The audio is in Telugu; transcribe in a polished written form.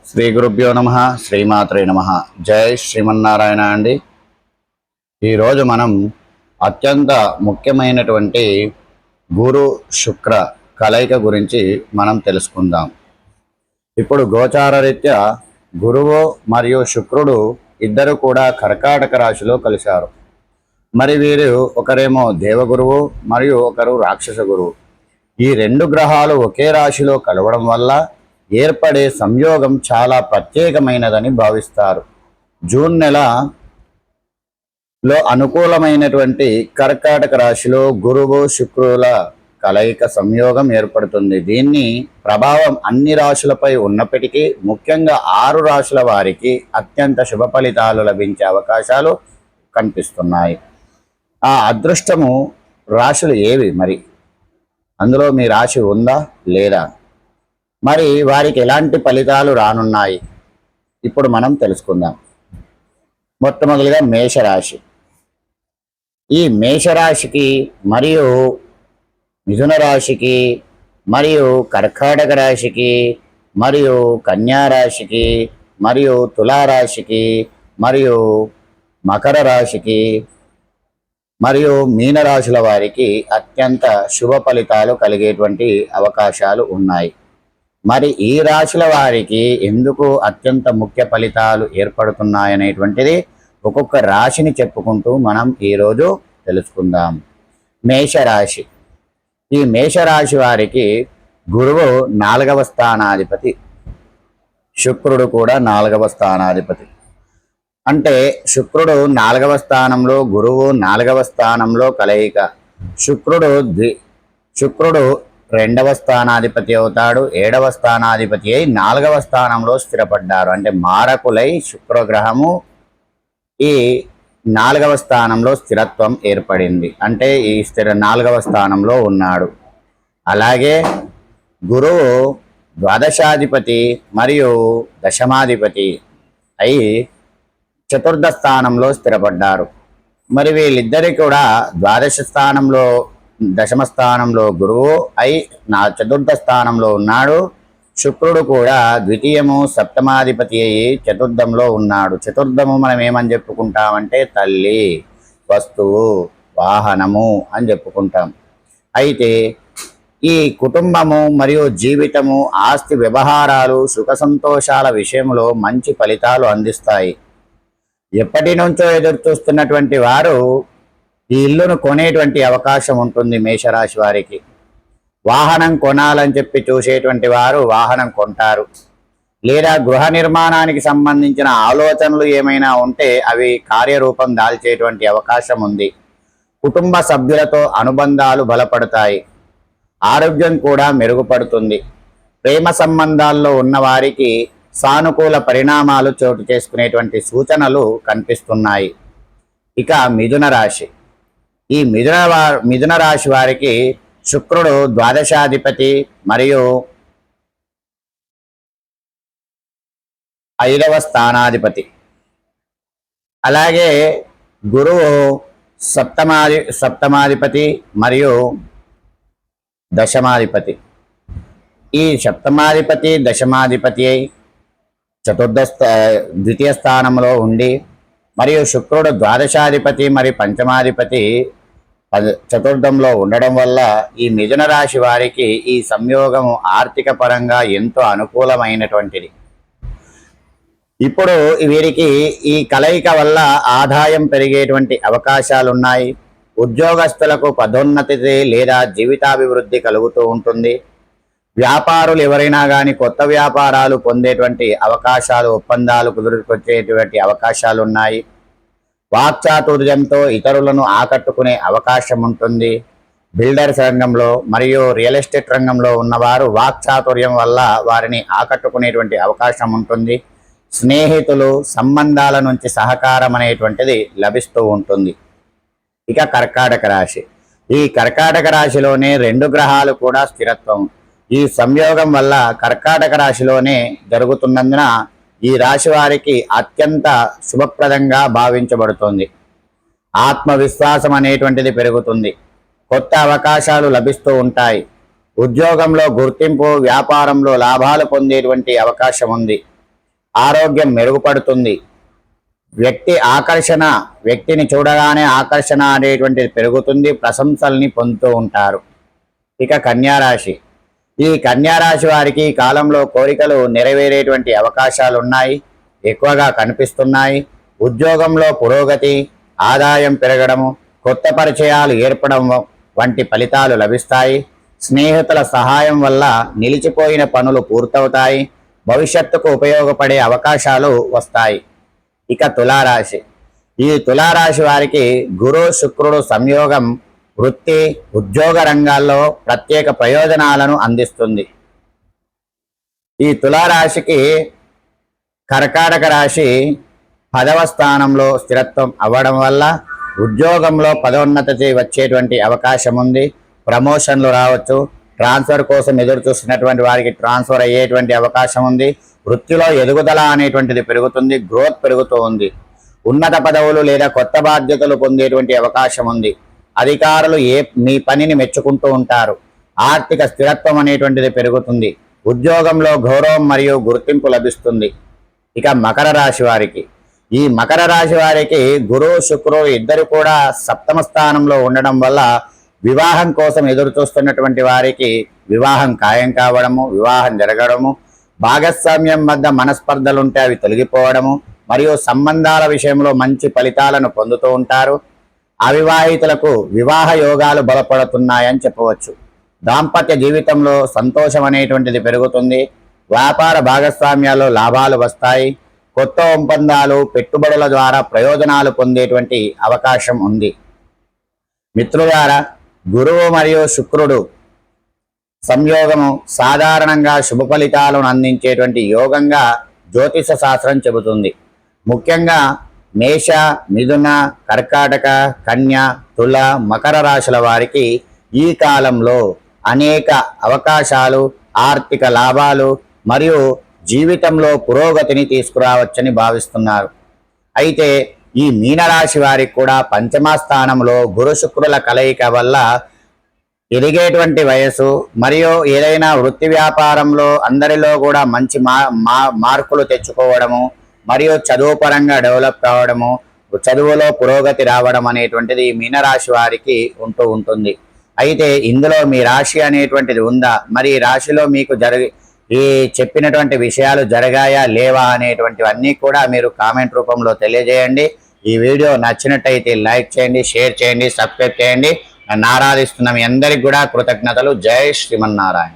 శ్రీ గురుభ్యో నమ. శ్రీమాత్రే నమ. జై శ్రీమన్నారాయణ అండి. ఈరోజు మనం అత్యంత ముఖ్యమైనటువంటి గురు శుక్ర కలయిక గురించి మనం తెలుసుకుందాం. ఇప్పుడు గోచార రీత్యా గురువు మరియు శుక్రుడు ఇద్దరు కూడా కర్కాటక రాశిలో కలిశారు. మరి వీరు ఒకరేమో దేవగురువు మరియు ఒకరు రాక్షస గురువు. ఈ రెండు గ్రహాలు ఒకే రాశిలో కలవడం వల్ల ఏర్పడే సంయోగం చాలా ప్రత్యేకమైనదని భావిస్తారు. జూన్ నెలలో అనుకూలమైనటువంటి కర్కాటక రాశిలో గురువు శుక్రుల కలయిక సంయోగం ఏర్పడుతుంది. దీన్ని ప్రభావం అన్ని రాశులపై ఉన్నప్పటికీ ముఖ్యంగా 6 రాశుల వారికి అత్యంత శుభ ఫలితాలు లభించే అవకాశాలు కనిపిస్తున్నాయి. ఆ అదృష్టము రాశులు ఏవి? మరి అందులో మీ రాశి ఉందా లేదా? మరి వారికి ఎలాంటి ఫలితాలు రానున్నాయి ఇప్పుడు మనం తెలుసుకుందాం. మొట్టమొదటిగా మేషరాశి. ఈ మేషరాశికి మరియు మిథున రాశికి మరియు కర్కాటక రాశికి మరియు కన్యా రాశికి మరియు తులారాశికి మరియు మకర రాశికి మరియు మీనరాశుల వారికి అత్యంత శుభ ఫలితాలు కలిగేటువంటి అవకాశాలు ఉన్నాయి. మరి ఈ రాశుల వారికి ఎందుకు అత్యంత ముఖ్య ఫలితాలు ఏర్పడుతున్నాయనేటువంటిది ఒక్కొక్క రాశిని చెప్పుకుంటూ మనం ఈరోజు తెలుసుకుందాం. మేషరాశి. ఈ మేషరాశి వారికి గురువు 4వ స్థానాధిపతి, శుక్రుడు కూడా 4వ స్థానాధిపతి. అంటే శుక్రుడు 4వ స్థానంలో, గురువు 4వ స్థానంలో కలయిక. శుక్రుడు 2వ స్థానాధిపతి అవుతాడు. 7వ స్థానాధిపతి అయి 4వ స్థానంలో స్థిరపడ్డారు. అంటే మారకులై శుక్రగ్రహము ఈ 4వ స్థానంలో స్థిరత్వం ఏర్పడింది. అంటే ఈ 4వ స్థానంలో ఉన్నాడు. అలాగే గురువు ద్వాదశాధిపతి మరియు దశమాధిపతి అయి 4వ స్థానంలో స్థిరపడ్డారు. మరి వీళ్ళిద్దరికి కూడా ద్వాదశ స్థానంలో, దశమ స్థానంలో గురువు అయి 4వ స్థానంలో ఉన్నాడు. శుక్రుడు కూడా ద్వితీయము సప్తమాధిపతి అయి 4వ ఉన్నాడు. 4వ మనం ఏమని చెప్పుకుంటామంటే తల్లి, వస్తువు, వాహనము అని చెప్పుకుంటాం. అయితే ఈ కుటుంబము మరియు జీవితము, ఆస్తి వ్యవహారాలు, సుఖ సంతోషాల విషయంలో మంచి ఫలితాలు అందిస్తాయి. ఎప్పటి నుంచో ఎదురు చూస్తున్నటువంటి వారు ఈ ఇల్లును కొనేటువంటి అవకాశం ఉంటుంది. మేషరాశి వారికి వాహనం కొనాలని చెప్పి చూసేటువంటి వారు వాహనం కొంటారు. లేదా గృహ నిర్మాణానికి సంబంధించిన ఆలోచనలు ఏమైనా ఉంటే అవి కార్యరూపం దాల్చేటువంటి అవకాశం ఉంది. కుటుంబ సభ్యులతో అనుబంధాలు బలపడతాయి. ఆరోగ్యం కూడా మెరుగుపడుతుంది. ప్రేమ సంబంధాల్లో ఉన్నవారికి సానుకూల పరిణామాలు చోటు చేసుకునేటువంటి సూచనలు కనిపిస్తున్నాయి. ఇక మిథున రాశి. ఈ మిథున రాశి వారికి శుక్రుడు ద్వాదశాధిపతి మరియు 5వ స్థానాధిపతి. అలాగే గురువు సప్తమాధిపతి మరియు దశమాధిపతి. ఈ సప్తమాధిపతి దశమాధిపతి అయి ద్వితీయ స్థానంలో ఉండి మరియు శుక్రుడు ద్వాదశాధిపతి మరియు పంచమాధిపతి 4వ ఉండడం వల్ల ఈ మిథున రాశి వారికి ఈ సంయోగము ఆర్థిక పరంగా ఎంతో అనుకూలమైనటువంటిది. ఇప్పుడు వీరికి ఈ కలయిక వల్ల ఆదాయం పెరిగేటువంటి అవకాశాలున్నాయి. ఉద్యోగస్తులకు పదోన్నతి లేదా జీవితాభివృద్ధి కలుగుతూ ఉంటుంది. వ్యాపారులు ఎవరైనా కానీ కొత్త వ్యాపారాలు పొందేటువంటి అవకాశాలు, ఒప్పందాలు కుదుర్కొచ్చేటువంటి అవకాశాలు ఉన్నాయి. వాక్చాతుర్యంతో ఇతరులను ఆకట్టుకునే అవకాశం ఉంటుంది. బిల్డర్స్ రంగంలో మరియు రియల్ ఎస్టేట్ రంగంలో ఉన్నవారు వాక్చాతుర్యం వల్ల వారిని ఆకట్టుకునేటువంటి అవకాశం ఉంటుంది. స్నేహితులు, సంబంధాల నుంచి సహకారం అనేటువంటిది లభిస్తూ ఉంటుంది. ఇక కర్కాటక రాశి. ఈ కర్కాటక రాశిలోనే 2 గ్రహాలు కూడా స్థిరత్వం. ఈ సంయోగం వల్ల కర్కాటక రాశిలోనే జరుగుతున్నందున ఈ రాశి వారికి అత్యంత శుభప్రదంగా భావించబడుతుంది. ఆత్మవిశ్వాసం అనేటువంటిది పెరుగుతుంది. కొత్త అవకాశాలు లభిస్తూ ఉంటాయి. ఉద్యోగంలో గుర్తింపు, వ్యాపారంలో లాభాలు పొందేటువంటి అవకాశం ఉంది. ఆరోగ్యం మెరుగుపడుతుంది. వ్యక్తిని చూడగానే ఆకర్షణ అనేటువంటిది పెరుగుతుంది. ప్రశంసల్ని పొందుతూ ఉంటారు. ఇక కన్యారాశి. ఈ కన్యారాశి వారికి ఈ కాలంలో కోరికలు నెరవేరేటువంటి అవకాశాలు ఉన్నాయి, ఎక్కువగా కనిపిస్తున్నాయి. ఉద్యోగంలో పురోగతి, ఆదాయం పెరగడము, కొత్త పరిచయాలు ఏర్పడడం వంటి ఫలితాలు లభిస్తాయి. స్నేహితుల సహాయం వల్ల నిలిచిపోయిన పనులు పూర్తవుతాయి. భవిష్యత్తుకు ఉపయోగపడే అవకాశాలు వస్తాయి. ఇక తులారాశి. ఈ తులారాశి వారికి గురు శుక్రుడు సంయోగం వృత్తి, ఉద్యోగ రంగాల్లో ప్రత్యేక ప్రయోజనాలను అందిస్తుంది. ఈ తులారాశికి కర్కాటక రాశి 10వ స్థానంలో స్థిరత్వం అవ్వడం వల్ల ఉద్యోగంలో పదోన్నతి వచ్చేటువంటి అవకాశం ఉంది. ప్రమోషన్లు రావచ్చు. ట్రాన్స్ఫర్ కోసం ఎదురు చూస్తున్నటువంటి వారికి ట్రాన్స్ఫర్ అయ్యేటువంటి అవకాశం ఉంది. వృత్తిలో ఎదుగుదల అనేటువంటిది పెరుగుతుంది, గ్రోత్ పెరుగుతూ ఉంది. ఉన్నత పదవులు లేదా కొత్త బాధ్యతలు పొందేటువంటి అవకాశం ఉంది. అధికారులు మీ పనిని మెచ్చుకుంటూ ఉంటారు. ఆర్థిక స్థిరత్వం అనేటువంటిది పెరుగుతుంది. ఉద్యోగంలో గౌరవం మరియు గుర్తింపు లభిస్తుంది. ఇక మకర రాశి వారికి. ఈ మకర రాశి వారికి గురు శుక్రుడు ఇద్దరు కూడా 7వ స్థానంలో ఉండడం వల్ల వివాహం కోసం ఎదురు చూస్తున్నటువంటి వారికి వివాహం ఖాయం కావడము, వివాహం జరగడము, భాగస్వామ్యం వద్ద మనస్పర్ధలుంటే అవి తొలగిపోవడము, మరియు సంబంధాల విషయంలో మంచి ఫలితాలను పొందుతూ ఉంటారు. అవివాహితులకు వివాహ యోగాలు బలపడుతున్నాయని చెప్పవచ్చు. దాంపత్య జీవితంలో సంతోషం అనేటువంటిది పెరుగుతుంది. వ్యాపార భాగస్వామ్యాల్లో లాభాలు వస్తాయి. కొత్త ఒప్పందాలు, పెట్టుబడుల ద్వారా ప్రయోజనాలు పొందేటువంటి అవకాశం ఉంది. మిత్రులారా, గురువు మరియు శుక్రుడు సంయోగము సాధారణంగా శుభ ఫలితాలను అందించేటువంటి యోగంగా జ్యోతిష శాస్త్రం చెబుతుంది. ముఖ్యంగా మేష, మిథున, కర్కాటక, కన్య, తుల, మకర రాశుల వారికి ఈ కాలంలో అనేక అవకాశాలు, ఆర్థిక లాభాలు మరియు జీవితంలో పురోగతిని తీసుకురావచ్చని భావిస్తున్నారు. అయితే ఈ మీనరాశి వారికి కూడా 5వ స్థానంలో గురు శుక్రుల కలయిక వల్ల ఎదిగేటువంటి వయసు మరియు ఏదైనా వృత్తి వ్యాపారంలో అందరిలో కూడా మంచి మార్కులు తెచ్చుకోవడము మరియు చదువు పరంగా డెవలప్ కావడము, చదువులో పురోగతి రావడం అనేటువంటిది మీనరాశి వారికి ఉంటూ ఉంటుంది. అయితే ఇందులో మీ రాశి అనేటువంటిది ఉందా, మరి ఈ రాశిలో మీకు ఈ చెప్పినటువంటి విషయాలు జరిగాయా లేవా అనేటువంటివన్నీ కూడా మీరు కామెంట్ రూపంలో తెలియజేయండి. ఈ వీడియో నచ్చినట్టయితే లైక్ చేయండి, షేర్ చేయండి, సబ్స్క్రైబ్ చేయండి. నన్ను ఆరాధిస్తున్న మీ అందరికి కూడా కృతజ్ఞతలు. జై శ్రీమన్నారాయణ.